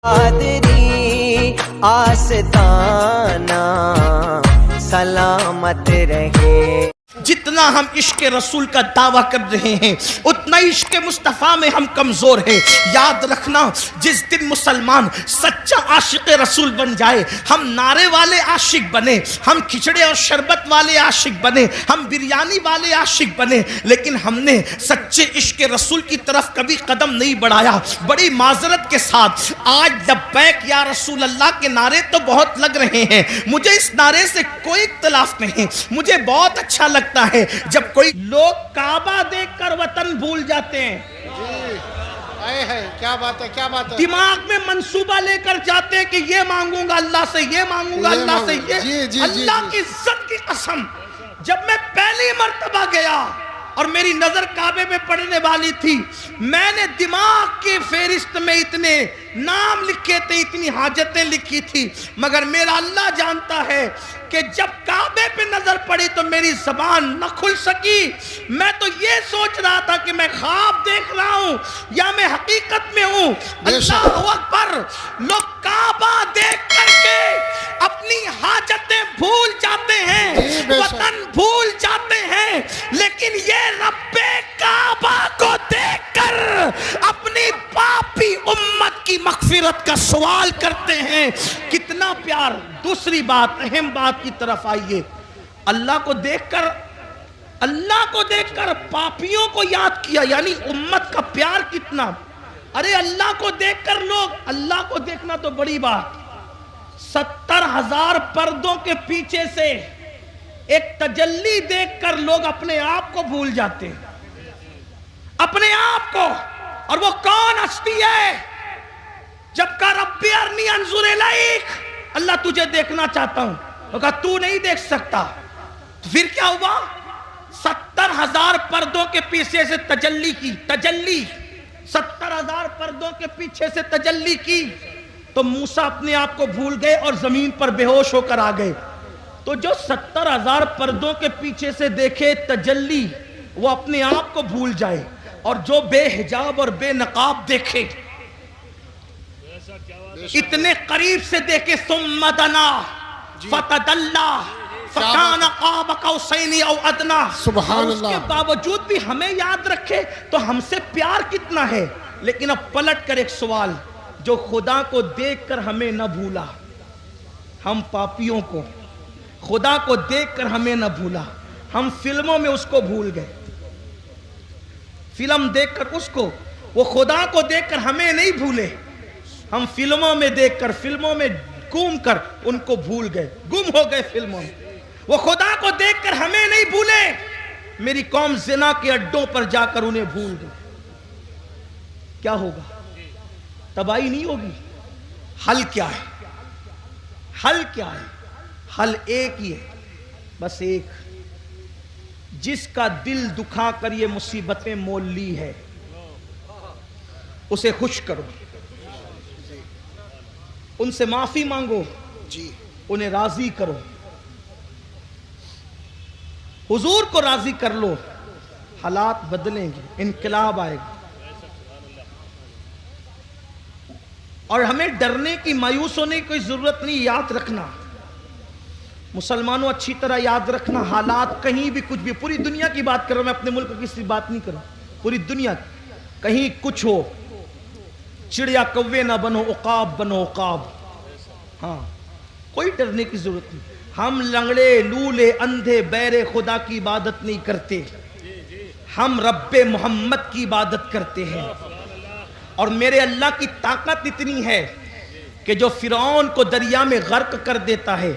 قادری آستانہ سلامت رہے۔ جتنا ہم عشق رسول کا دعویٰ کر رہے ہیں اتنا عشق مصطفیٰ میں ہم کمزور ہیں۔ یاد رکھنا، جس دن مسلمان سچا عاشق رسول بن جائے، ہم نعرے والے عاشق بنے، ہم کھچڑے اور شربت والے عاشق بنے، ہم بریانی والے عاشق بنے، لیکن ہم نے سچے عشق رسول کی طرف کبھی قدم نہیں بڑھایا۔ بڑی معذرت کے ساتھ آج لبیک یا رسول اللہ کے نعرے تو بہت لگ رہے ہیں، مجھے اس نعرے سے کوئی اختلاف نہیں، مجھے بہت اچھا لگتا ہے جب کوئی لوگ کعبہ دیکھ کر وطن بھول جاتے ہیں، کیا بات ہے، کیا بات ہے، دماغ میں منصوبہ لے کر جاتے ہیں کہ یہ مانگوں گا اللہ سے، یہ مانگوں گا اللہ سے، یہ اللہ کی عزت کی قسم، جب میں پہلی مرتبہ گیا اور میری نظر کعبے پہ پڑنے والی تھی، میں نے دماغ کی فہرست میں اتنے نام لکھے تھے، اتنی حاجتیں لکھی تھی، مگر میرا اللہ جانتا ہے کہ جب کعبے پہ نظر پڑی تو میری زبان نہ کھل سکی۔ میں تو یہ سوچ رہا تھا کہ میں خواب دیکھ رہا ہوں یا میں حقیقت میں ہوں۔ اللہ اکبر! لوگ کعبہ دیکھ کر کے اپنی حاجتیں بھول جاتے ہیں، وطن بھول جاتے ہیں، لیکن یہ رب کعبہ کو دیکھ کر اپنی پاپی امت کی مغفرت کا سوال کرتے ہیں۔ کتنا پیار! دوسری بات، اہم بات کی طرف آئیے، اللہ کو دیکھ کر پاپیوں کو یاد کیا، یعنی امت کا پیار کتنا! ارے اللہ کو دیکھ کر لوگ، اللہ کو دیکھنا تو بڑی بات، 70,000 پردوں کے پیچھے سے ایک تجلی دیکھ کر لوگ اپنے آپ کو بھول جاتے ہیں، اپنے آپ کو۔ اور وہ کون ہستی ہے؟ جب کا ربی ارنی انظر الیک، اللہ تجھے دیکھنا چاہتا ہوں، وہ کہا تو نہیں دیکھ سکتا، تو پھر کیا ہوا؟ 70,000 پردوں کے پیچھے سے تجلی کی، 70,000 پردوں کے پیچھے سے تجلی کی، تو موسیٰ اپنے آپ کو بھول گئے اور زمین پر بے ہوش ہو کر آ گئے۔ تو جو 70,000 پردوں کے پیچھے سے دیکھے تجلی، وہ اپنے آپ کو بھول جائے، اور جو بے حجاب اور بے نقاب دیکھے، اتنے قریب سے دیکھے، ثم دنا فتدلی فکان قاب قوسین او ادنی، سبحان اللہ، اس کے باوجود بھی ہمیں یاد رکھے تو ہم سے پیار کتنا ہے۔ لیکن اب پلٹ کر ایک سوال، جو خدا کو دیکھ کر ہمیں نہ بھولا، ہم پاپیوں کو، خدا کو دیکھ کر ہمیں نہ بھولا، ہم فلموں میں اس کو بھول گئے، فلم دیکھ کر اس کو، وہ خدا کو دیکھ کر ہمیں نہیں بھولے، ہم فلموں میں دیکھ کر، فلموں میں گھوم کر ان کو بھول گئے، گم ہو گئے فلموں میں۔ وہ خدا کو دیکھ کر ہمیں نہیں بھولے، میری قوم زنا کے اڈوں پر جا کر انہیں بھول گئی۔ کیا ہوگا؟ تباہی نہیں ہوگی؟ حل کیا ہے؟ حل کیا ہے؟ حل ایک ہی ہے، بس ایک، جس کا دل دکھا کر یہ مصیبتیں مول لی ہے اسے خوش کرو، ان سے معافی مانگو، انہیں راضی کرو، حضور کو راضی کر لو، حالات بدلیں گے، انقلاب آئے گا۔ اور ہمیں ڈرنے کی، مایوس ہونے کی کوئی ضرورت نہیں۔ یاد رکھنا مسلمانوں، اچھی طرح یاد رکھنا، حالات کہیں بھی کچھ بھی، پوری دنیا کی بات کر رہا ہوں میں، اپنے ملک کی کسی بات نہیں کر رہا ہوں، پوری دنیا، کہیں کچھ ہو، چڑیا کوے نہ بنو، عقاب بنو عقاب۔ ہاں، کوئی ڈرنے کی ضرورت نہیں۔ ہم لنگڑے، لولے، اندھے، بہرے خدا کی عبادت نہیں کرتے، ہم رب محمد کی عبادت کرتے ہیں۔ اور میرے اللہ کی طاقت اتنی ہے کہ جو فرعون کو دریا میں غرق کر دیتا ہے،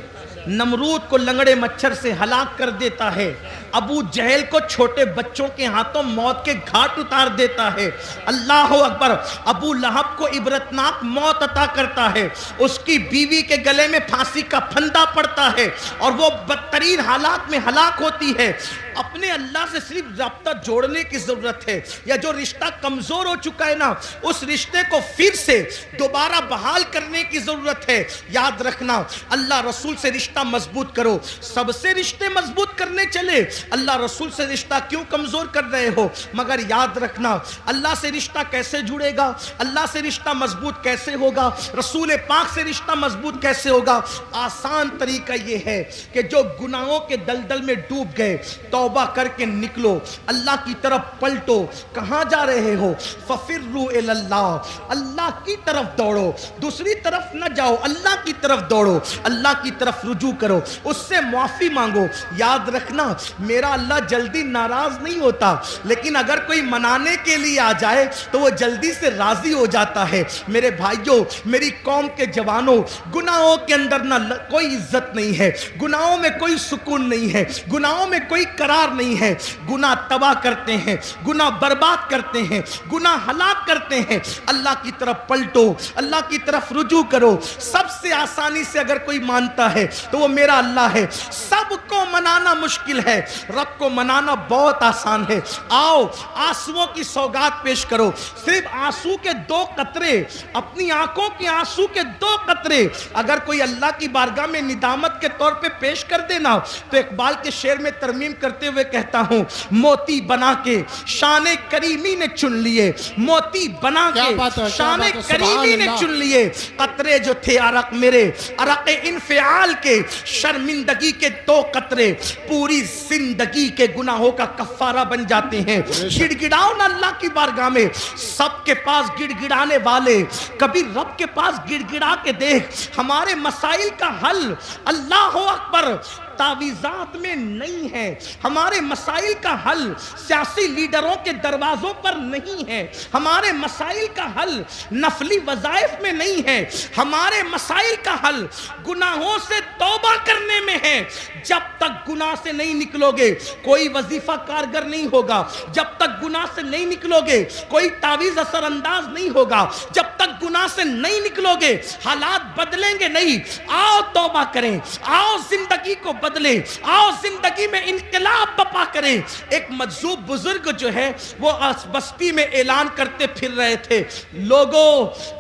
نمرود کو لنگڑے مچھر سے ہلاک کر دیتا ہے، ابو جہل کو چھوٹے بچوں کے ہاتھوں موت کے گھاٹ اتار دیتا ہے، اللہ اکبر، ابو لہب کو عبرتناک موت عطا کرتا ہے، اس کی بیوی کے گلے میں پھانسی کا پھندا پڑتا ہے اور وہ بدترین حالات میں ہلاک ہوتی ہے، اپنے اللہ سے صرف رابطہ جوڑنے کی ضرورت ہے، یا جو رشتہ کمزور ہو چکا ہے نا اس رشتے کو پھر سے دوبارہ بحال کرنے کی ضرورت ہے۔ یاد رکھنا اللہ رسول سے رشتہ مضبوط کرو، سب سے رشتے مضبوط کرنے چلے، اللہ رسول سے رشتہ کیوں کمزور کر رہے ہو؟ مگر یاد رکھنا اللہ سے رشتہ کیسے جڑے گا، اللہ سے رشتہ مضبوط کیسے ہوگا، رسول پاک سے رشتہ مضبوط کیسے ہوگا؟ آسان طریقہ یہ ہے کہ جو گناہوں کے دلدل میں ڈوب گئے توبہ کر کے نکلو، اللہ کی طرف پلٹو۔ کہاں جا رہے ہو؟ ففروا الی اللہ، اللہ کی طرف دوڑو، دوسری طرف نہ جاؤ، اللہ کی طرف دوڑو، اللہ کی طرف رجوع کرو، اس سے معافی مانگو۔ یاد رکھنا میرا اللہ جلدی ناراض نہیں ہوتا، لیکن اگر کوئی منانے کے لیے آ جائے تو وہ جلدی سے راضی ہو جاتا ہے۔ میرے بھائیوں، میری قوم کے جوانوں، گناہوں کے اندر نہ کوئی عزت نہیں ہے، گناہوں میں کوئی سکون نہیں ہے، گناہوں میں کوئی قرار نہیں ہے۔ گناہ تباہ کرتے ہیں، گناہ برباد کرتے ہیں، گناہ ہلاک کرتے ہیں۔ اللہ کی طرف پلٹو، اللہ کی طرف رجوع کرو۔ سب سے آسانی سے اگر کوئی مانتا ہے تو وہ میرا اللہ ہے۔ سب کو منانا مشکل ہے، رب کو منانا بہت آسان ہے۔ آؤ آنسوؤں کی سوگات پیش کرو، صرف آنسو کے 2 قطرے، اپنی آنکھوں کی آنسو کے 2 قطرے اگر کوئی اللہ کی بارگاہ میں ندامت کے طور پہ پیش کر دینا تو اقبال کے شعر میں ترمیم کرتے ہوئے کہتا ہوں، موتی بنا کے شان کریمی نے چن لیے، موتی بنا کے شان کریمی نے چن لیے، قطرے جو تھے عرق میرے، عرق انفعال کے، شرمندگی کے 2 قطرے پوری زندگی کے گناہوں کا کفارہ بن جاتے ہیں۔ گڑ گڑاؤ نا اللہ کی بارگاہ میں، سب کے پاس گڑ گڑانے والے، کبھی رب کے پاس گڑ گڑا کے دیکھ۔ ہمارے مسائل کا حل اللہ اکبر تعویذات میں نہیں ہے، ہمارے مسائل کا حل سیاسی لیڈروں کے دروازوں پر نہیں ہے، ہمارے مسائل کا حل نفلی وظائف میں نہیں ہے، ہمارے مسائل کا حل گناہوں سے توبہ کرنے میں ہے۔ جب تک گناہ سے نہیں نکلو گے کوئی وظیفہ کارگر نہیں ہوگا، جب تک گناہ سے نہیں نکلو گے کوئی تعویذ اثر انداز نہیں ہوگا، جب تک گناہ سے نہیں نکلو گے حالات بدلیں گے نہیں۔ آؤ توبہ کریں، آؤ زندگی کو بدلیں، آؤ زندگی میں انقلاب بپا کریں۔ ایک مجذوب بزرگ جو ہے وہ بستی میں اعلان کرتے پھر رہے تھے، لوگو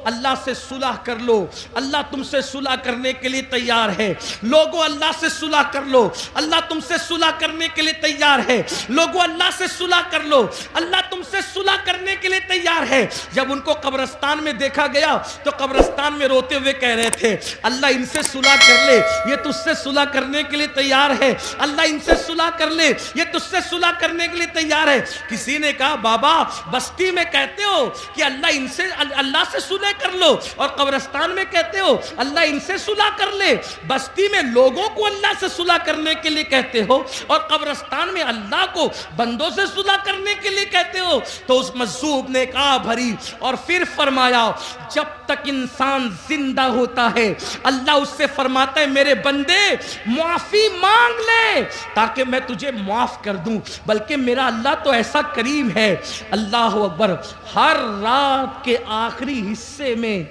اللہ سے صلح کر لو، اللہ تم سے صلح کرنے کے لیے تیار ہے، لوگو اللہ سے صلح کر لو، اللہ تم سے صلح کرنے کے لیے تیار ہے، لوگو اللہ سے صلح کر لو، اللہ تم سے صلح کرنے کے لیے تیار ہے۔ جب ان کو قبرستان میں دیکھا گیا تو قبرستان میں روتے ہوئے کہہ رہے تھے، اللہ ان سے صلح کر لے، یہ تجھ سے صلح کرنے کے لیے تیار ہے، اللہ ان سے صلح کر لے، یہ تجھ سے صلح کرنے کے لیے تیار ہے۔ کسی نے کہا بابا بستی میں کہتے ہو کہ اللہ سے صلح کر لو اور قبرستان میں کہتے ہو اللہ ان سے صلح کر لے، بستی میں لوگوں کو اللہ سے صلح کرنے کے لیے کہتے ہو اور قبرستان میں اللہ کو بندوں سے صلح کرنے کے لیے کہتے ہو۔ تو اس مجذوب نے کہا بھری اور پھر فرمایا، جب تک انسان زندہ ہوتا ہے اللہ اس سے فرماتا ہے میرے بندے معافی مانگ لے تاکہ میں تجھے معاف کر دوں، بلکہ میرا اللہ تو ایسا کریم ہے۔ اللہ اکبر، ہر رات کے آخری حصے میں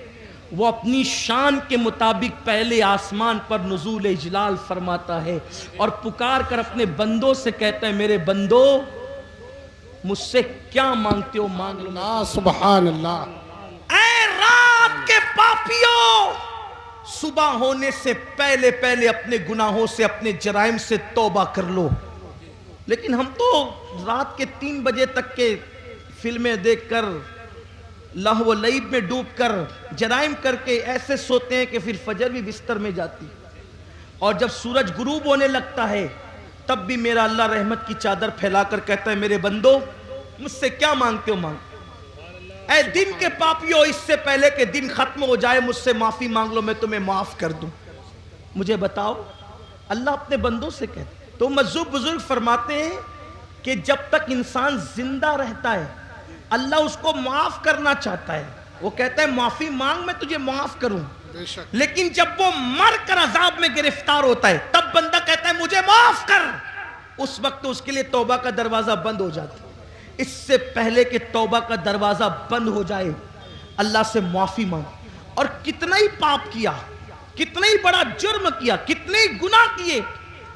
وہ اپنی شان کے مطابق پہلے آسمان پر نزول اجلال فرماتا ہے اور پکار کر اپنے بندوں سے کہتا ہے میرے بندو مجھ سے کیا مانگتے ہو مانگ لو۔ سبحان اللہ۔ اے رات کے پاپیوں، صبح ہونے سے پہلے پہلے اپنے گناہوں سے اپنے جرائم سے توبہ کر لو۔ لیکن ہم تو رات کے 3 بجے تک کے فلمیں دیکھ کر لہو و لعب میں ڈوب کر جرائم کر کے ایسے سوتے ہیں کہ پھر فجر بھی بستر میں جاتی، اور جب سورج غروب ہونے لگتا ہے تب بھی میرا اللہ رحمت کی چادر پھیلا کر کہتا ہے میرے بندو مجھ سے کیا مانگتے ہو مانگ۔ اے دن کے پاپیوں، اس سے پہلے کہ دن ختم ہو جائے مجھ سے معافی مانگ لو، میں تمہیں معاف کر دوں۔ مجھے بتاؤ اللہ اپنے بندوں سے کہتے، تو مجذوب بزرگ فرماتے ہیں کہ جب تک انسان زندہ رہتا ہے اللہ اس کو معاف کرنا چاہتا ہے، وہ کہتا ہے معافی مانگ میں تجھے معاف کروں، لیکن جب وہ مر کر عذاب میں گرفتار ہوتا ہے تب بندہ کہتا ہے مجھے معاف کر، اس وقت اس کے لیے توبہ کا دروازہ بند ہو جاتا ہے۔ اس سے پہلے کہ توبہ کا دروازہ بند ہو جائے اللہ سے معافی مانگ، اور کتنا ہی پاپ کیا، کتنا ہی بڑا جرم کیا، کتنے ہی گناہ کیے،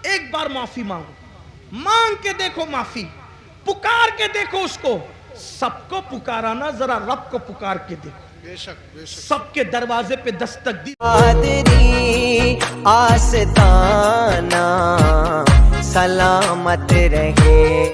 ایک بار معافی مانگو، مانگ کے دیکھو معافی, پکار کے دیکھو اس کو. سب کو پکارا نا, ذرا رب کو پکار کے دیکھو. بے شک بے شک. سب کے دروازے پہ دستک دی. قادری آستانہ سلامت رہے.